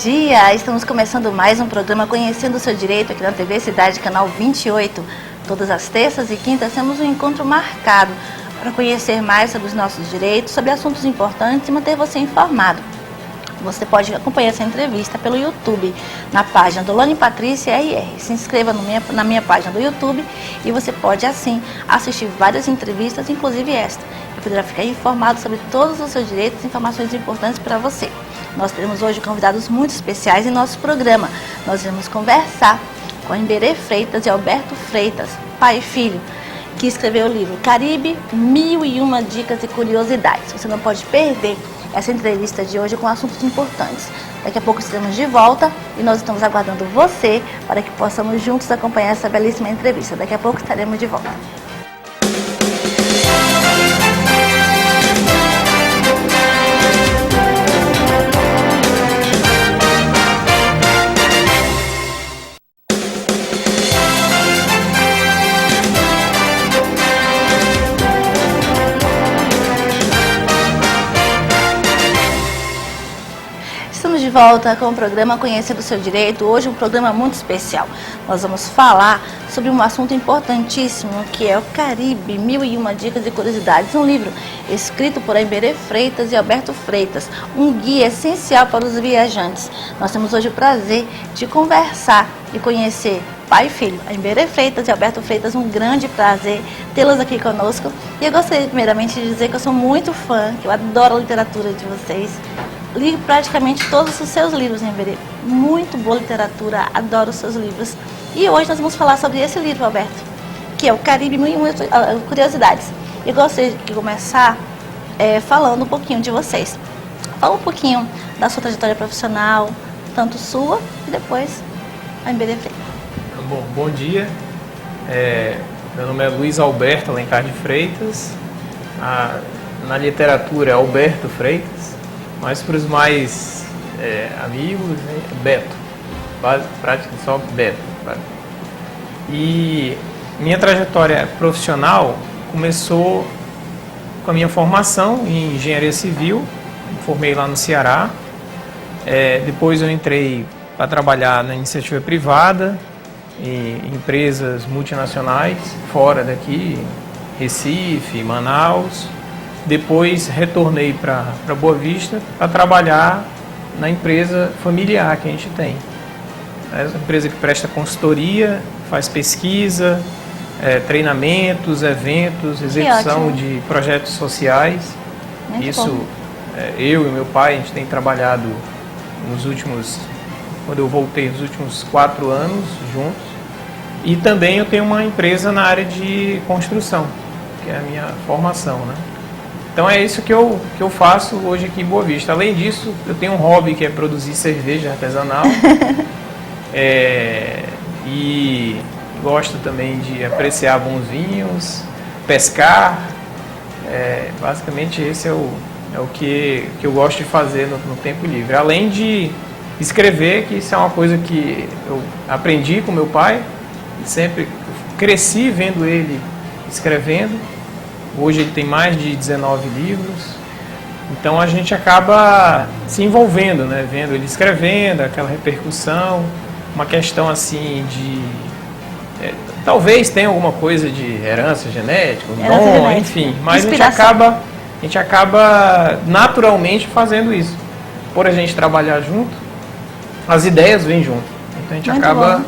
dia! Estamos começando mais um programa Conhecendo o Seu Direito aqui na TV Cidade, canal 28. Todas as terças e quintas temos um encontro marcado para conhecer mais sobre os nossos direitos, sobre assuntos importantes e manter você informado. Você pode acompanhar essa entrevista pelo YouTube, na página do Lani Patrícia RR. Se inscreva na minha página do YouTube e você pode, assim, assistir várias entrevistas, inclusive esta. E poderá ficar informado sobre todos os seus direitos e informações importantes para você. Nós teremos hoje convidados muito especiais em nosso programa. Nós vamos conversar com Emberê Freitas e Alberto Freitas, pai e filho, que escreveu o livro Caribe, 1001 Dicas e Curiosidades. Você não pode perder essa entrevista de hoje com assuntos importantes. Daqui a pouco estaremos de volta e nós estamos aguardando você para que possamos juntos acompanhar essa belíssima entrevista. Daqui a pouco estaremos de volta. De volta com o programa Conhecendo o Seu Direito. Hoje um programa muito especial. Nós vamos falar sobre um assunto importantíssimo, que é o Caribe, 1001 Dicas e Curiosidades, um livro escrito por Emberê Freitas e Alberto Freitas, um guia essencial para os viajantes. Nós temos hoje o prazer de conversar e conhecer pai e filho, Emberê Freitas e Alberto Freitas. Um grande prazer tê-los aqui conosco. E eu gostaria primeiramente de dizer que eu sou muito fã, que eu adoro a literatura de vocês. Li praticamente todos os seus livros, Emberê. Muito boa literatura, adoro os seus livros. E hoje nós vamos falar sobre esse livro, Alberto, que é o Caribe, 1001 Curiosidades. Eu gostaria de começar falando um pouquinho de vocês. Fala um pouquinho da sua trajetória profissional, tanto sua e depois a Emberê Freitas. Bom dia. Meu nome é Luiz Alberto Alencar de Freitas. Na literatura é Alberto Freitas. Mas para os mais amigos, né, Beto, praticamente só Beto. E minha trajetória profissional começou com a minha formação em engenharia civil, me formei lá no Ceará. Depois eu entrei para trabalhar na iniciativa privada, em empresas multinacionais, fora daqui, Recife, Manaus. Depois retornei para Boa Vista para trabalhar na empresa familiar que a gente tem. É uma empresa que presta consultoria, faz pesquisa, treinamentos, eventos, execução de projetos sociais. Muito Isso, bom. Eu e meu pai, a gente tem trabalhado quando eu voltei, nos últimos 4 anos juntos. E também eu tenho uma empresa na área de construção, que é a minha formação, né? Então é isso que eu faço hoje aqui em Boa Vista. Além disso, eu tenho um hobby que é produzir cerveja artesanal. E gosto também de apreciar bons vinhos, pescar. Basicamente esse é o que eu gosto de fazer no tempo livre. Além de escrever, que isso é uma coisa que eu aprendi com meu pai. Sempre cresci vendo ele escrevendo. Hoje ele tem mais de 19 livros, então a gente acaba se envolvendo, né? Vendo ele escrevendo, aquela repercussão, uma questão assim de... talvez tenha alguma coisa de herança genética, dom, enfim, mas a gente acaba naturalmente fazendo isso. Por a gente trabalhar junto, as ideias vêm junto, então a gente acaba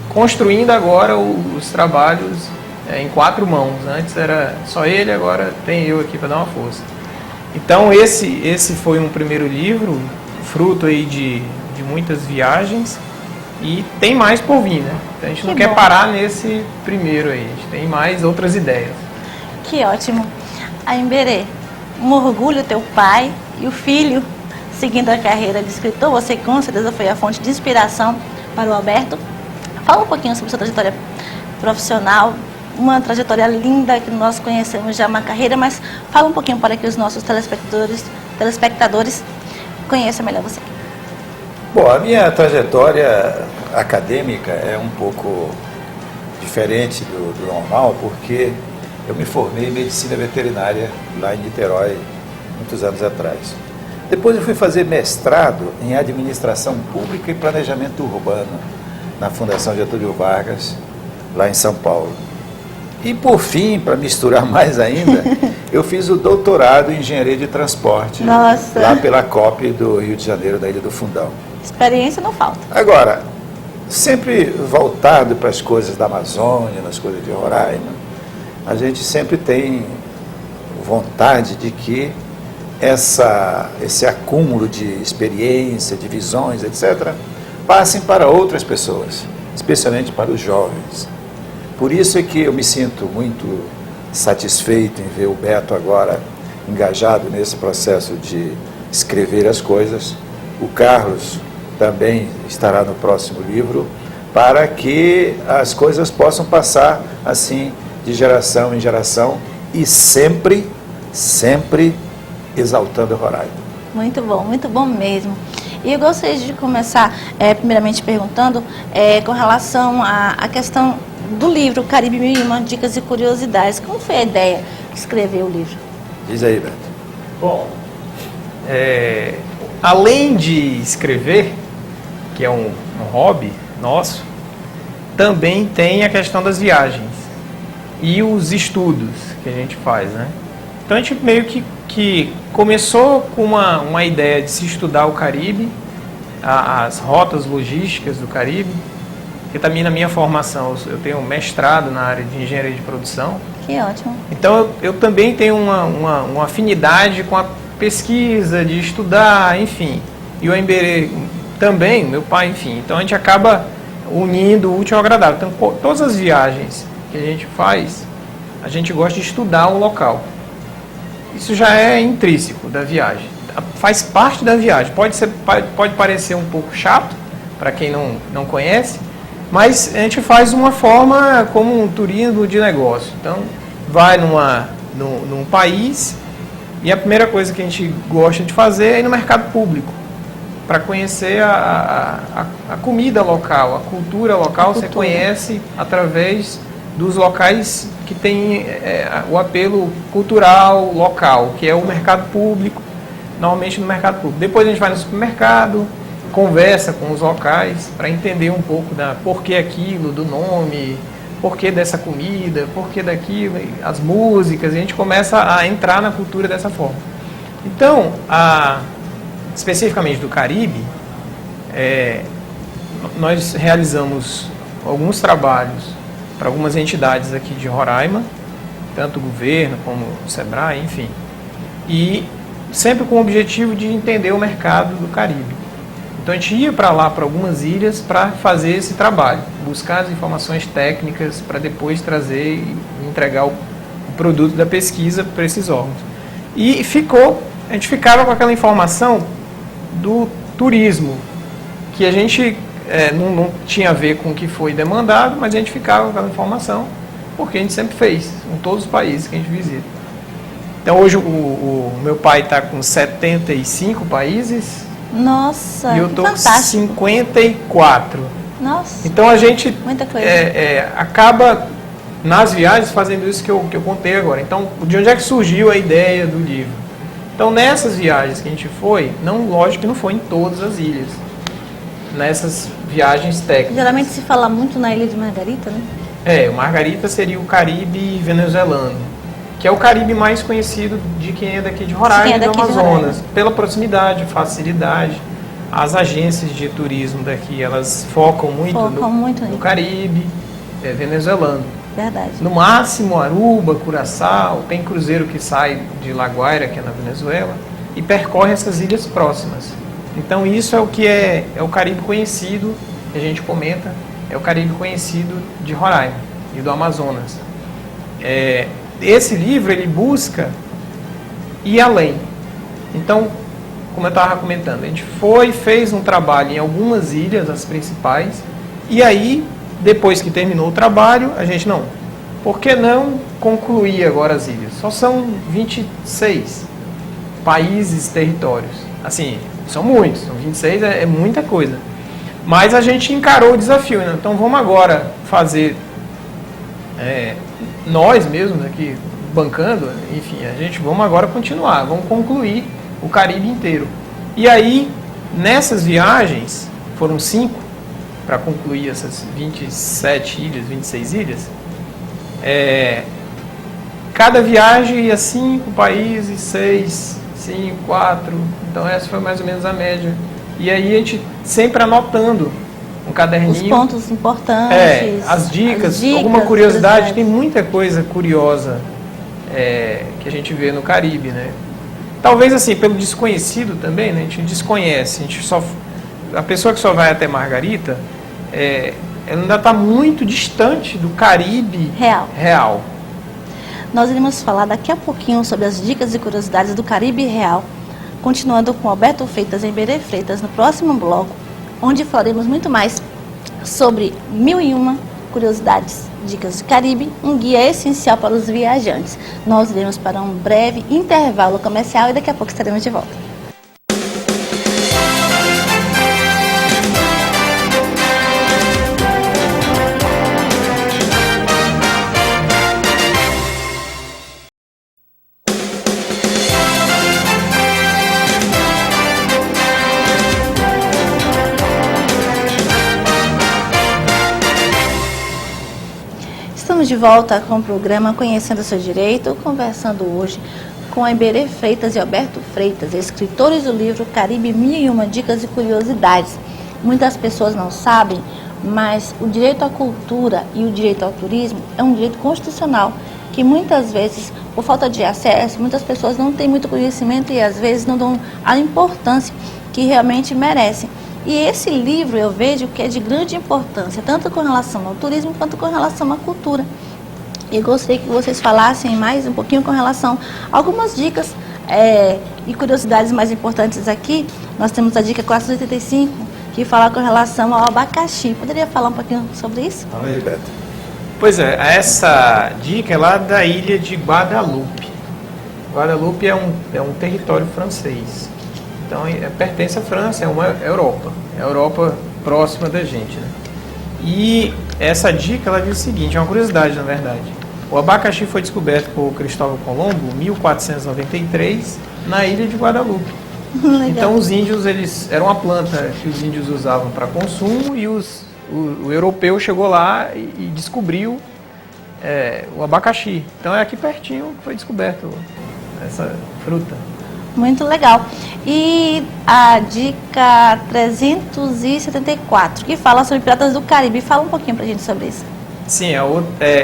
construindo agora os trabalhos em 4 mãos. Antes era só ele, agora tem eu aqui para dar uma força. Então esse foi um primeiro livro, fruto aí de muitas viagens, e tem mais por vir, né? Então a gente não quer parar nesse primeiro aí, a gente tem mais outras ideias. Que ótimo. A Emberê, um orgulho teu pai e o filho seguindo a carreira de escritor. Você com certeza foi a fonte de inspiração para o Alberto. Fala um pouquinho sobre sua trajetória profissional. Uma trajetória linda que nós conhecemos já, uma carreira, mas fala um pouquinho para que os nossos telespectadores conheçam melhor você. Bom, a minha trajetória acadêmica é um pouco diferente do normal, porque eu me formei em medicina veterinária lá em Niterói, muitos anos atrás. Depois eu fui fazer mestrado em Administração Pública e Planejamento Urbano, na Fundação Getúlio Vargas, lá em São Paulo. E por fim, para misturar mais ainda, eu fiz o doutorado em Engenharia de Transporte, Nossa. lá pela COP do Rio de Janeiro, da Ilha do Fundão. Experiência não falta. Agora, sempre voltado para as coisas da Amazônia, nas coisas de Roraima, a gente sempre tem vontade de que esse acúmulo de experiência, de visões, etc., passem para outras pessoas, especialmente para os jovens. Por isso é que eu me sinto muito satisfeito em ver o Beto agora engajado nesse processo de escrever as coisas. O Carlos também estará no próximo livro, para que as coisas possam passar assim de geração em geração e sempre exaltando Roraima. Muito bom mesmo. E eu gostaria de começar, primeiramente, perguntando com relação à questão do livro Caribe 1001 Dicas e Curiosidades. Como foi a ideia de escrever o livro? Diz aí, Beto. Bom, além de escrever, que é um hobby nosso, também tem a questão das viagens e os estudos que a gente faz, né? Então a gente meio que começou com uma ideia de se estudar o Caribe, as rotas logísticas do Caribe, que também na minha formação eu tenho um mestrado na área de engenharia de produção. Que ótimo. Então eu também tenho uma afinidade com a pesquisa, de estudar, enfim. E o Emberê também, meu pai, enfim. Então a gente acaba unindo o útil ao agradável. Então todas as viagens que a gente faz, a gente gosta de estudar o local. Isso já é intrínseco da viagem. Faz parte da viagem. Pode parecer um pouco chato para quem não conhece, mas a gente faz de uma forma como um turismo de negócio. Então, vai num país e a primeira coisa que a gente gosta de fazer é ir no mercado público, para conhecer a comida local, a cultura local. Você conhece através dos locais que tem o apelo cultural local, que é o mercado público, normalmente no mercado público. Depois a gente vai no supermercado, conversa com os locais para entender um pouco da porquê aquilo, do nome, porquê dessa comida, porquê daquilo, as músicas, e a gente começa a entrar na cultura dessa forma. Então, especificamente do Caribe, nós realizamos alguns trabalhos para algumas entidades aqui de Roraima, tanto o governo como o SEBRAE, enfim, e sempre com o objetivo de entender o mercado do Caribe. Então a gente ia para lá, para algumas ilhas, para fazer esse trabalho, buscar as informações técnicas para depois trazer e entregar o produto da pesquisa para esses órgãos. E a gente ficava com aquela informação do turismo, que a gente não tinha a ver com o que foi demandado, mas a gente ficava com aquela informação, porque a gente sempre fez, em todos os países que a gente visita. Então hoje o meu pai está com 75 países. Nossa, e eu estou com fantástico. 54. Nossa, então a gente muita coisa. acaba nas viagens fazendo isso que eu contei agora. Então, de onde é que surgiu a ideia do livro? Então, nessas viagens que a gente foi, lógico que não foi em todas as ilhas, nessas viagens técnicas. Geralmente se fala muito na Ilha de Margarita, né? O Margarita seria o Caribe venezuelano, que é o Caribe mais conhecido de quem é daqui de Roraima e do Amazonas, pela proximidade, facilidade. As agências de turismo daqui, elas focam muito no Caribe venezuelano. Verdade. No máximo, Aruba, Curaçao, tem cruzeiro que sai de La Guaira, que é na Venezuela, e percorre essas ilhas próximas. Então isso é o que é o Caribe conhecido, que a gente comenta, é o Caribe conhecido de Roraima e do Amazonas. Esse livro, ele busca ir além. Então, como eu estava comentando, a gente fez um trabalho em algumas ilhas, as principais, e aí, depois que terminou o trabalho, a gente por que não concluir agora as ilhas? Só são 26 países, territórios. Assim, são muitos, 26 é muita coisa. Mas a gente encarou o desafio, né? Então vamos agora fazer, nós mesmos aqui bancando, enfim, vamos agora continuar, vamos concluir o Caribe inteiro. E aí, nessas viagens, foram 5, para concluir essas 27 ilhas, 26 ilhas, cada viagem ia 5 países, 6, 5, 4, então essa foi mais ou menos a média. E aí a gente sempre anotando um caderninho. Os pontos importantes. As dicas, alguma curiosidade, tem muita coisa curiosa que a gente vê no Caribe, né? Talvez assim, pelo desconhecido também, né? A gente desconhece, a pessoa que só vai até Margarita, ela ainda está muito distante do Caribe real. Nós iremos falar daqui a pouquinho sobre as dicas e curiosidades do Caribe real, continuando com Alberto Freitas em Iberê Freitas no próximo bloco, onde falaremos muito mais sobre 1001 curiosidades, dicas do Caribe, um guia essencial para os viajantes. Nós iremos para um breve intervalo comercial e daqui a pouco estaremos de volta. Estamos de volta com o programa Conhecendo o Seu Direito, conversando hoje com a Iberê Freitas e Alberto Freitas, escritores do livro Caribe 1001 Dicas e Curiosidades. Muitas pessoas não sabem, mas o direito à cultura e o direito ao turismo é um direito constitucional que muitas vezes, por falta de acesso, muitas pessoas não têm muito conhecimento e às vezes não dão a importância que realmente merecem. E esse livro eu vejo que é de grande importância, tanto com relação ao turismo quanto com relação à cultura. E gostaria que vocês falassem mais um pouquinho com relação a algumas dicas e curiosidades mais importantes aqui. Nós temos a dica 485, que fala com relação ao abacaxi. Poderia falar um pouquinho sobre isso? Fala aí, Beto. Pois é, essa dica é lá da ilha de Guadalupe. Guadalupe é um território francês. Então, pertence à França, é uma Europa. É a Europa próxima da gente, né? E essa dica, ela diz o seguinte, é uma curiosidade, na verdade. O abacaxi foi descoberto por Cristóvão Colombo em 1493, na ilha de Guadalupe. Então, os índios, era uma planta que os índios usavam para consumo e o europeu chegou lá e descobriu o abacaxi. Então, é aqui pertinho que foi descoberto essa fruta. Muito legal. E a dica 374, que fala sobre piratas do Caribe. Fala um pouquinho pra gente sobre isso. Sim,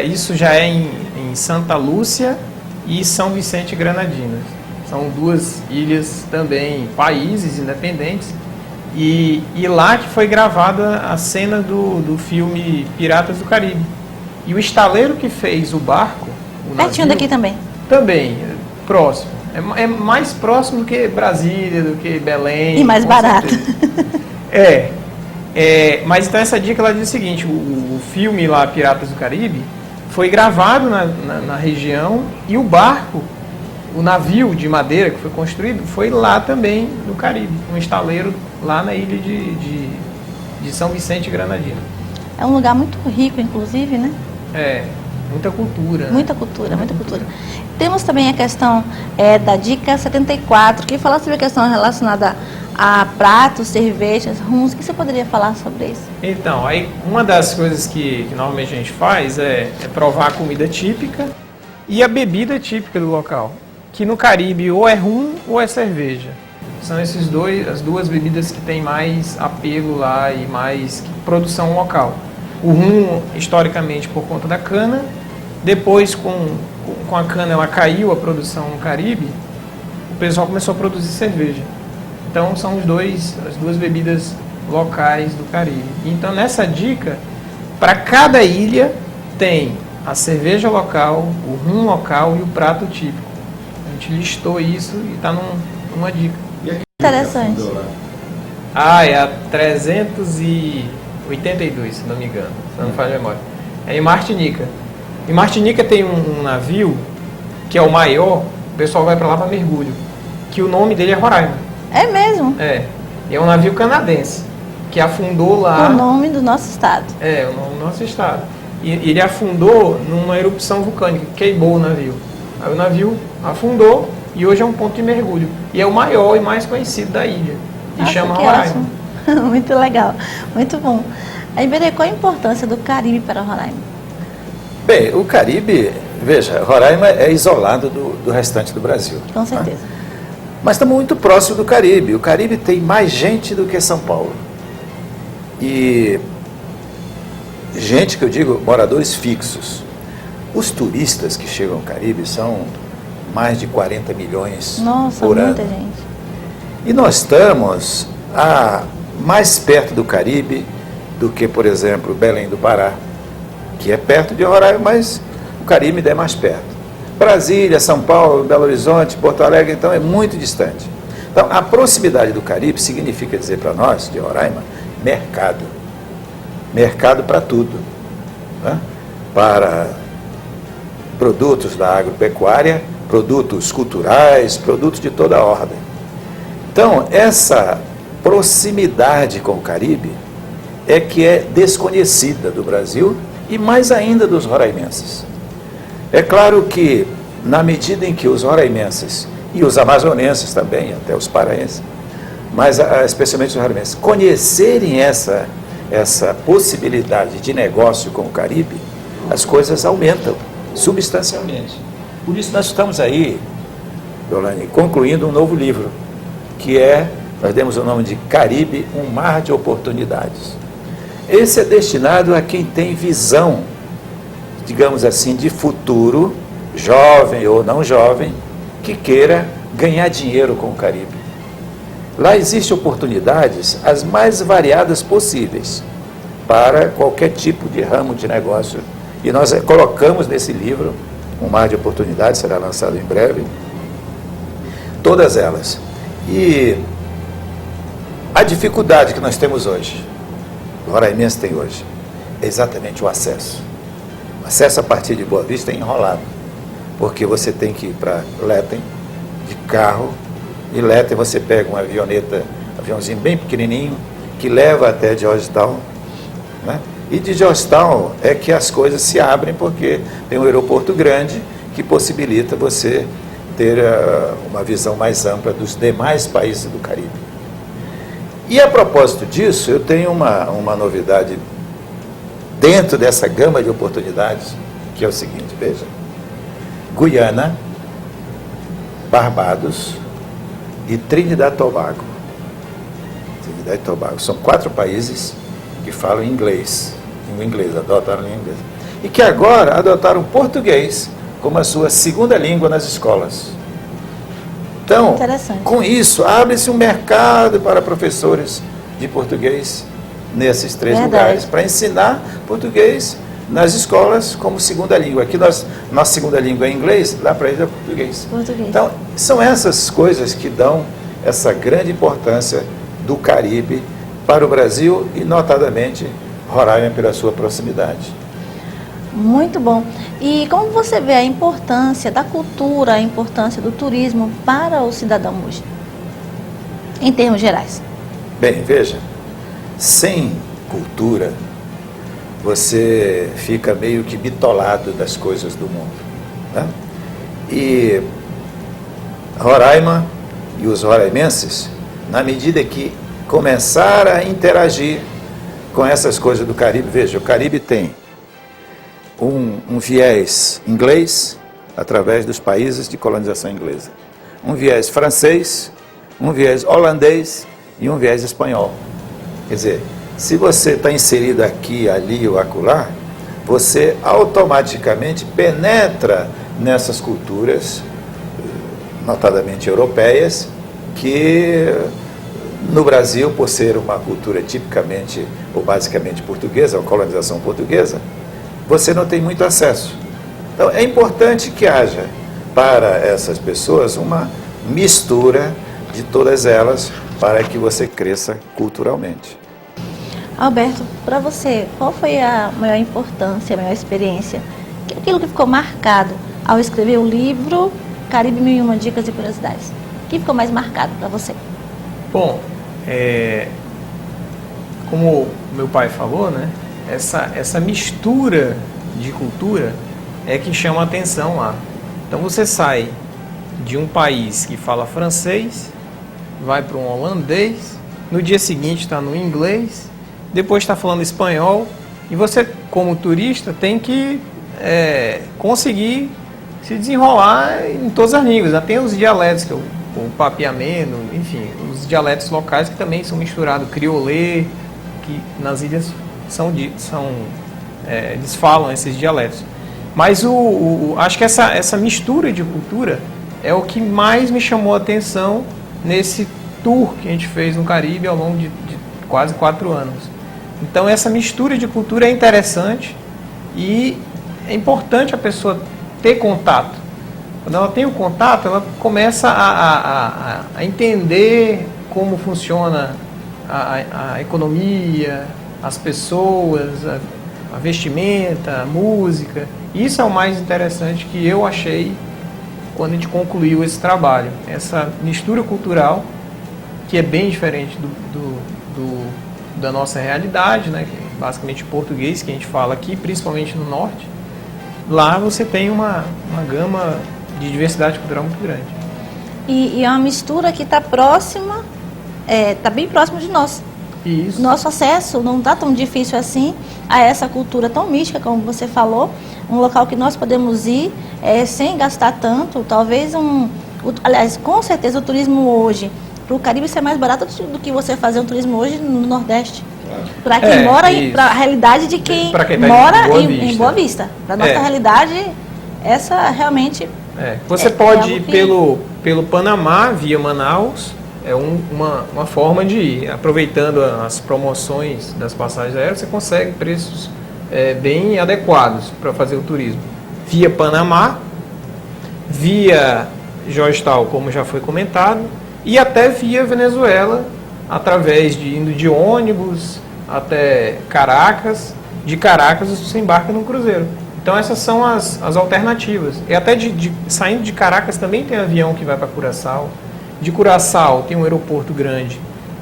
isso já é em Santa Lúcia e São Vicente e Granadinas. São 2 ilhas também, países independentes. E lá que foi gravada a cena do filme Piratas do Caribe. E o estaleiro que fez o barco... Pertinho daqui também. Também, próximo. É mais próximo do que Brasília, do que Belém. E mais barato. Mas então essa dica ela diz o seguinte, o filme lá, Piratas do Caribe, foi gravado na região e o barco, o navio de madeira que foi construído, foi lá também no Caribe, um estaleiro lá na ilha de São Vicente e Granadina. É um lugar muito rico, inclusive, né? Muita cultura. Muita cultura, muita cultura. Temos também a questão da dica 74, que fala sobre a questão relacionada a pratos, cervejas, rums. O que você poderia falar sobre isso? Então, aí uma das coisas que normalmente a gente faz é provar a comida típica e a bebida típica do local. Que no Caribe ou é rum ou é cerveja. São as 2 bebidas que têm mais apelo lá e mais produção local. O rum, historicamente, por conta da cana. Depois, com a cana, ela caiu a produção no Caribe. O pessoal começou a produzir cerveja. Então, são as 2 bebidas locais do Caribe. Então, nessa dica, para cada ilha, tem a cerveja local, o rum local e o prato típico. A gente listou isso e está numa dica. Interessante. É a 382, se não me engano, se não me falha a memória. É em Martinica. Em Martinica tem um navio, que é o maior, o pessoal vai para lá para mergulho, que o nome dele é Roraima. É mesmo? É um navio canadense, que afundou lá... O nome do nosso estado. O nome do nosso estado. E ele afundou numa erupção vulcânica, queimou o navio. Aí o navio afundou E hoje é um ponto de mergulho. E é o maior e mais conhecido da ilha. E Nossa, chama que Roraima. ótimo. Muito legal, muito bom. Aí, Iberê, qual a importância do Caribe para Roraima? Bem, o Caribe, veja, Roraima é isolado do restante do Brasil. Com certeza. Mas estamos muito próximo do Caribe. O Caribe tem mais gente do que São Paulo. E gente que eu digo, moradores fixos. Os turistas que chegam ao Caribe são mais de 40 milhões Nossa, por ano. muita gente. E nós estamos mais perto do Caribe do que, por exemplo, Belém do Pará, que é perto de Roraima, mas o Caribe ainda é mais perto. Brasília, São Paulo, Belo Horizonte, Porto Alegre, então é muito distante. Então, a proximidade do Caribe significa dizer para nós, de Roraima, mercado. Mercado para tudo. Né? Para produtos da agropecuária, produtos culturais, produtos de toda a ordem. Então, essa proximidade com o Caribe é que é desconhecida do Brasil e mais ainda dos roraimenses. É claro que, na medida em que os roraimenses e os amazonenses também, até os paraenses, mas especialmente os roraimenses, conhecerem essa possibilidade de negócio com o Caribe, as coisas aumentam substancialmente. Por isso nós estamos aí, Deolane, concluindo um novo livro, que nós demos o nome de Caribe, um mar de oportunidades. Esse é destinado a quem tem visão, digamos assim, de futuro, jovem ou não jovem, que queira ganhar dinheiro com o Caribe. Lá existem oportunidades as mais variadas possíveis para qualquer tipo de ramo de negócio. E nós colocamos nesse livro, Um Mar de Oportunidades, será lançado em breve, todas elas. E a dificuldade que nós temos hoje, o roraimense tem hoje, é exatamente o acesso. O acesso a partir de Boa Vista é enrolado, porque você tem que ir para Letem, de carro, e Letem você pega uma aviãozinho bem pequenininho, que leva até Georgetown, né? E de Georgetown é que as coisas se abrem, porque tem um aeroporto grande que possibilita você ter uma visão mais ampla dos demais países do Caribe. E a propósito disso, eu tenho uma novidade dentro dessa gama de oportunidades, que é o seguinte, veja, Guiana, Barbados e Trinidad e Tobago. Trinidad e Tobago são 4 países que falam inglês, língua inglesa, adotaram a língua inglesa, e que agora adotaram o português como a sua segunda língua nas escolas. Então, com isso, abre-se um mercado para professores de português nesses 3 lugares, para ensinar português nas escolas como segunda língua. Aqui nossa segunda língua é inglês, lá para eles é português. Então, são essas coisas que dão essa grande importância do Caribe para o Brasil e, notadamente, Roraima pela sua proximidade. Muito bom. E como você vê a importância da cultura, a importância do turismo para o cidadão hoje, em termos gerais? Bem, veja, sem cultura, você fica meio que bitolado das coisas do mundo, né? E Roraima e os roraimenses, na medida que começaram a interagir com essas coisas do Caribe, veja, o Caribe tem um viés inglês, através dos países de colonização inglesa, um viés francês, um viés holandês e um viés espanhol. Quer dizer, se você está inserido aqui, ali ou acolá, você automaticamente penetra nessas culturas, notadamente europeias, que no Brasil, por ser uma cultura tipicamente ou basicamente portuguesa, ou colonização portuguesa, você não tem muito acesso. Então, é importante que haja para essas pessoas uma mistura de todas elas para que você cresça culturalmente. Alberto, para você, qual foi a maior importância, a maior experiência, aquilo que ficou marcado ao escrever o livro Caribe 1001 Dicas e Curiosidades? O que ficou mais marcado para você? Bom, como meu pai falou, né? Essa mistura de cultura é que chama a atenção lá. Então você sai de um país que fala francês, vai para um holandês, no dia seguinte está no inglês, depois está falando espanhol, e você, como turista, tem que conseguir se desenrolar em todas as línguas. Tem os dialetos, que é o papiamento, enfim, os dialetos locais que também são misturados, criolê, que nas ilhas eles falam esses dialetos. Mas acho que essa mistura de cultura é o que mais me chamou a atenção nesse tour que a gente fez no Caribe ao longo de quase 4 anos. Então essa mistura de cultura é interessante e é importante a pessoa ter contato. Quando ela tem o contato, ela começa a entender como funciona a economia, as pessoas, a vestimenta, a música. Isso é o mais interessante que eu achei quando a gente concluiu esse trabalho. Essa mistura cultural, que é bem diferente da nossa realidade, né? Que é basicamente português que a gente fala aqui, principalmente no norte. Lá você tem uma gama de diversidade cultural muito grande. E é uma mistura que está próxima, está bem próximo de nós. Isso. Nosso acesso não está tão difícil assim a essa cultura tão mística, como você falou, um local que nós podemos ir sem gastar tanto, talvez aliás, com certeza o turismo hoje, para o Caribe ser mais barato do que você fazer um turismo hoje no Nordeste. Para quem mora, para a realidade de quem mora em Boa Vista. Para a nossa realidade, essa realmente... Você pode ir pelo Panamá, via Manaus, uma forma de ir. Aproveitando as promoções das passagens aéreas, você consegue preços bem adequados para fazer o turismo. Via Panamá, via Georgetown, como já foi comentado, e até via Venezuela, através indo de ônibus até Caracas. De Caracas você embarca num cruzeiro. Então essas são as alternativas. E até saindo de Caracas também tem avião que vai para Curaçao. De Curaçao tem um aeroporto grande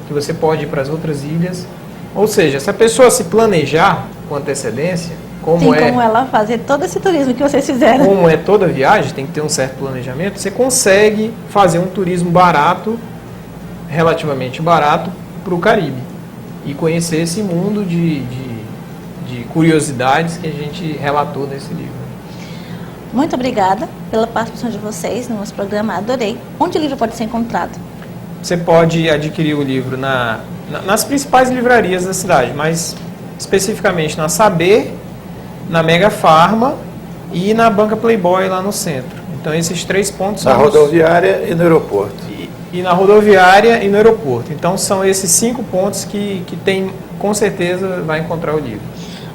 que você pode ir para as outras ilhas. Ou seja, se a pessoa se planejar com antecedência, como ela fazer todo esse turismo que vocês fizeram. Como é toda viagem, tem que ter um certo planejamento, você consegue fazer um turismo barato, relativamente barato, para o Caribe. E conhecer esse mundo de curiosidades que a gente relatou nesse livro. Muito obrigada pela participação de vocês no nosso programa, adorei. Onde o livro pode ser encontrado? Você pode adquirir o livro nas principais livrarias da cidade, mas especificamente na Saber, na Mega Farma e na Banca Playboy lá no centro. Então esses 3 pontos na rodoviária e no aeroporto. E na rodoviária e no aeroporto. Então são esses 5 pontos que tem, com certeza vai encontrar o livro.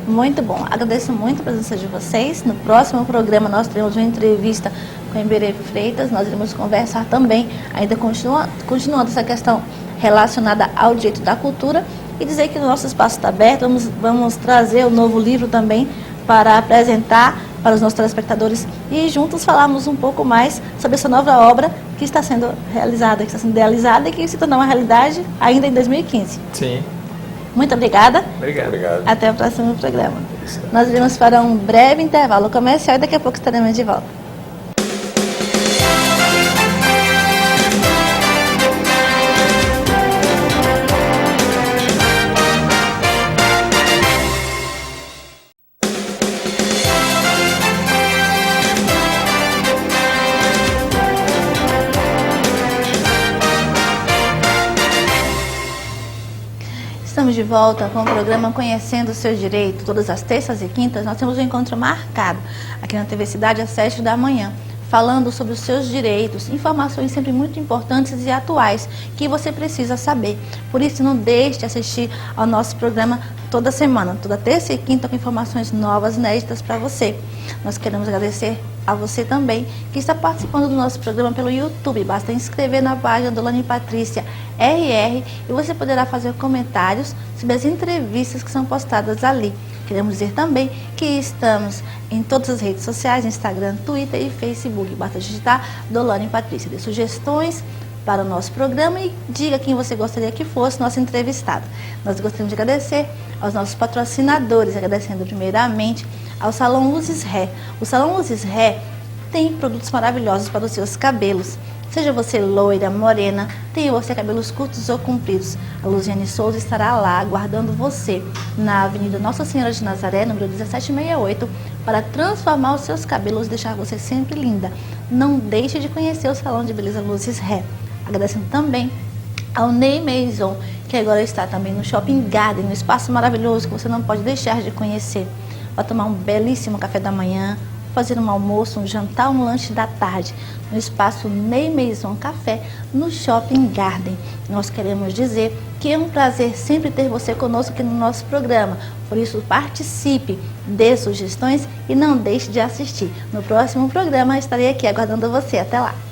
Muito bom. Agradeço muito a presença de vocês. No próximo programa nós teremos uma entrevista com Emberê Freitas. Nós iremos conversar também, ainda continuando essa questão relacionada ao direito da cultura, e dizer que o nosso espaço está aberto. Vamos trazer o novo livro também para apresentar para os nossos telespectadores e juntos falarmos um pouco mais sobre essa nova obra que está sendo realizada, que está sendo idealizada e que se tornou uma realidade ainda em 2015. Sim. Muito obrigada. Obrigado. Até o próximo programa. Nós iremos para um breve intervalo comercial e daqui a pouco estaremos de volta. Estamos de volta com o programa Conhecendo o Seu Direito. Todas as terças e quintas nós temos um encontro marcado aqui na TV Cidade às 7 da manhã, falando sobre os seus direitos, informações sempre muito importantes e atuais que você precisa saber. Por isso, não deixe de assistir ao nosso programa toda semana, toda terça e quinta, com informações novas, inéditas para você. Nós queremos agradecer a você também que está participando do nosso programa pelo YouTube. Basta inscrever na página do Dolane Patrícia RR e você poderá fazer comentários sobre as entrevistas que são postadas ali. Queremos dizer também que estamos em todas as redes sociais, Instagram, Twitter e Facebook. Basta digitar Dolane Patrícia. Dê sugestões para o nosso programa e diga quem você gostaria que fosse nosso entrevistado. Nós gostaríamos de agradecer aos nossos patrocinadores, agradecendo primeiramente ao Salão Luzes Ré. O Salão Luzes Ré tem produtos maravilhosos para os seus cabelos. Seja você loira, morena, tenha você cabelos curtos ou compridos, a Luziane Souza estará lá aguardando você na Avenida Nossa Senhora de Nazaré, número 1768, para transformar os seus cabelos e deixar você sempre linda. Não deixe de conhecer o Salão de Beleza Luzes Hair. Agradecendo também ao Ney Maison, que agora está também no Shopping Garden, um espaço maravilhoso que você não pode deixar de conhecer. Vai tomar um belíssimo café da manhã, fazer um almoço, um jantar, um lanche da tarde, no espaço Ney Maison Café, no Shopping Garden. Nós queremos dizer que é um prazer sempre ter você conosco aqui no nosso programa. Por isso, participe, dê sugestões e não deixe de assistir. No próximo programa, estarei aqui aguardando você. Até lá!